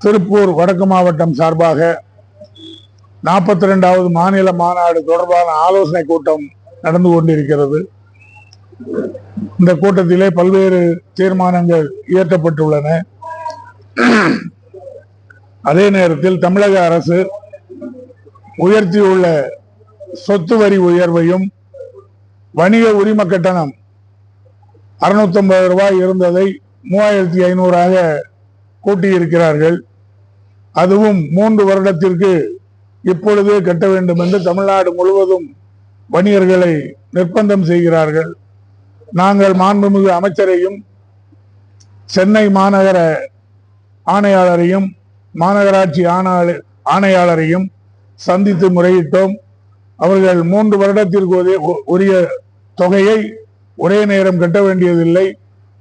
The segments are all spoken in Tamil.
திருப்பூர் வடக்கு மாவட்டம் சார்பாக 42வது மாநில மாநாடு தொடர்பான ஆலோசனை கூட்டம் நடந்து கொண்டிருக்கிறது. இந்த கூட்டத்திலே பல்வேறு தீர்மானங்கள் இயற்றப்பட்டுள்ளன. அதே நேரத்தில் தமிழக அரசு உயர்த்தியுள்ள சொத்து வரி உயர்வையும் வணிக உரிம கட்டணம் 650 ரூபாய் இருந்ததை 3500ஆக கூட்டியிருக்கிறார்கள். அதுவும் 3 வருடத்திற்கு இப்பொழுதே கட்ட வேண்டும் என்று தமிழ்நாடு முழுவதும் வணிகர்களை நிர்பந்தம் செய்கிறார்கள். நாங்கள் மாண்புமிகு அமைச்சரையும் சென்னை மாநகர ஆணையாளரையும் மாநகராட்சி ஆணையாளரையும் சந்தித்து முறையிட்டோம். அவர்கள் 3 வருடத்திற்கு உரிய தொகையை ஒரே நேரம் கட்ட வேண்டியதில்லை,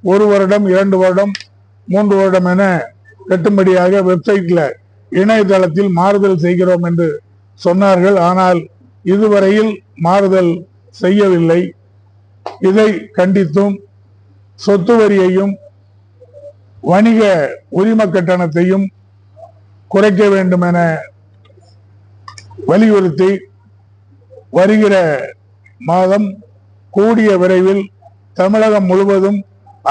1 வருடம் 2 வருடம் 3 வருடம் என கட்டும்படியாக வெப்சைட்ல இணையதளத்தில் மாறுதல் செய்கிறோம் என்று சொன்னார்கள். ஆனால் இதுவரையில் மாறுதல் செய்யவில்லை. இதை கண்டித்தும் சொத்து வரியையும் வணிக உரிம கட்டணத்தையும் குறைக்க வேண்டும் என வலியுறுத்தி வருகிற மாதம் கூடிய விரைவில் தமிழகம் முழுவதும்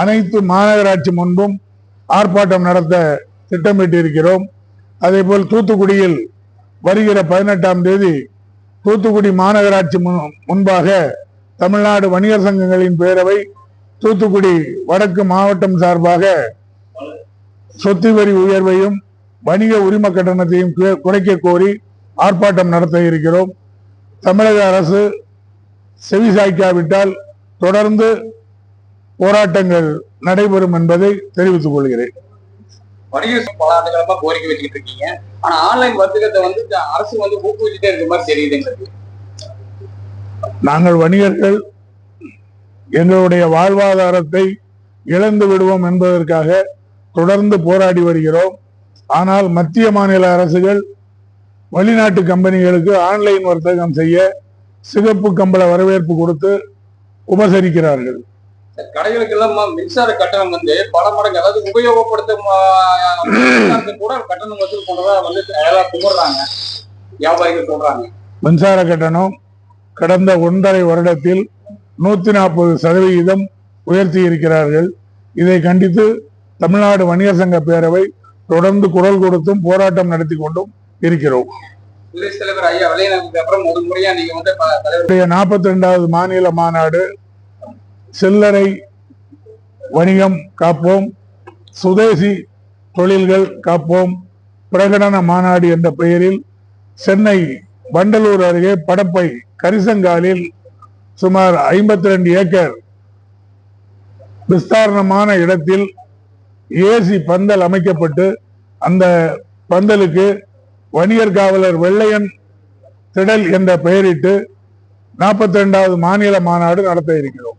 அனைத்து மாநகராட்சி முன்பும் ஆர்ப்பாட்டம் நடத்த திட்டமிட்டிருக்கிறோம். அதேபோல் தூத்துக்குடியில் வருகிற 18ஆம் தேதி தூத்துக்குடி மாநகராட்சி முன்பாக தமிழ்நாடு வணிகர் சங்கங்களின் பேரவை தூத்துக்குடி வடக்கு மாவட்டம் சார்பாக சொத்து வரி உயர்வையும் வணிக உரிம கட்டணத்தையும் குறைக்க கோரி ஆர்ப்பாட்டம் நடத்த இருக்கிறோம். தமிழக அரசு செவிசாய்க்காவிட்டால் தொடர்ந்து போராட்டங்கள் நடைபெறும் என்பதை தெரிவித்துக் கொள்கிறேன். வணிகர் பல ஆண்டுகளமா கோரிக்கை வச்சுக்கிட்டு இருக்கீங்க. ஆனா ஆன்லைன் வர்த்தகத்தை அரசு ஊக்குவிச்சுட்டே இருக்க மாதிரி தெரியுது எங்களுக்கு. நாங்கள் வணிகர்கள் எங்களுடைய வாழ்வாதாரத்தை இழந்து விடுவோம் என்பதற்காக தொடர்ந்து போராடி வருகிறோம். ஆனால் மத்திய மாநில அரசுகள் வெளிநாட்டு கம்பெனிகளுக்கு ஆன்லைன் வர்த்தகம் செய்ய சிகப்பு கம்பள வரவேற்பு கொடுத்து உபசரிக்கிறார்கள். கடைகளுக்கு எல்லாம் மின்சார கட்டணம் பல மடங்கு, அதாவது உபயோகப்படுத்தும் கூட கட்டணம் வசூல் போனதா கும்பிடுறாங்க, வியாபாரிகள் சொல்றாங்க. மின்சார கட்டணம் கடந்த 1.5 வருடத்தில் 140% உயர்த்தி இருக்கிறார்கள். இதை கண்டித்து தமிழ்நாடு வணிகர் சங்க பேரவை தொடர்ந்து குரல் கொடுத்தும் போராட்டம் நடத்தி கொண்டும் இருக்கிறோம். 42வது மாநில மாநாடு சில்லறை வணிகம் காப்போம், சுதேசி தொழில்கள் காப்போம் பிரகடன மாநாடு என்ற பெயரில் சென்னை வண்டலூர் அருகே படப்பை கரிசங்காலில் சுமார் 52 ஏக்கர் விஸ்தாரணமான இடத்தில் ஏசி பந்தல் அமைக்கப்பட்டு அந்த பந்தலுக்கு வணிகர் காவலர் வெள்ளையன் திடல் என்ற பெயரிட்டு 42வது மாநில மாநாடு நடத்த இருக்கிறோம்.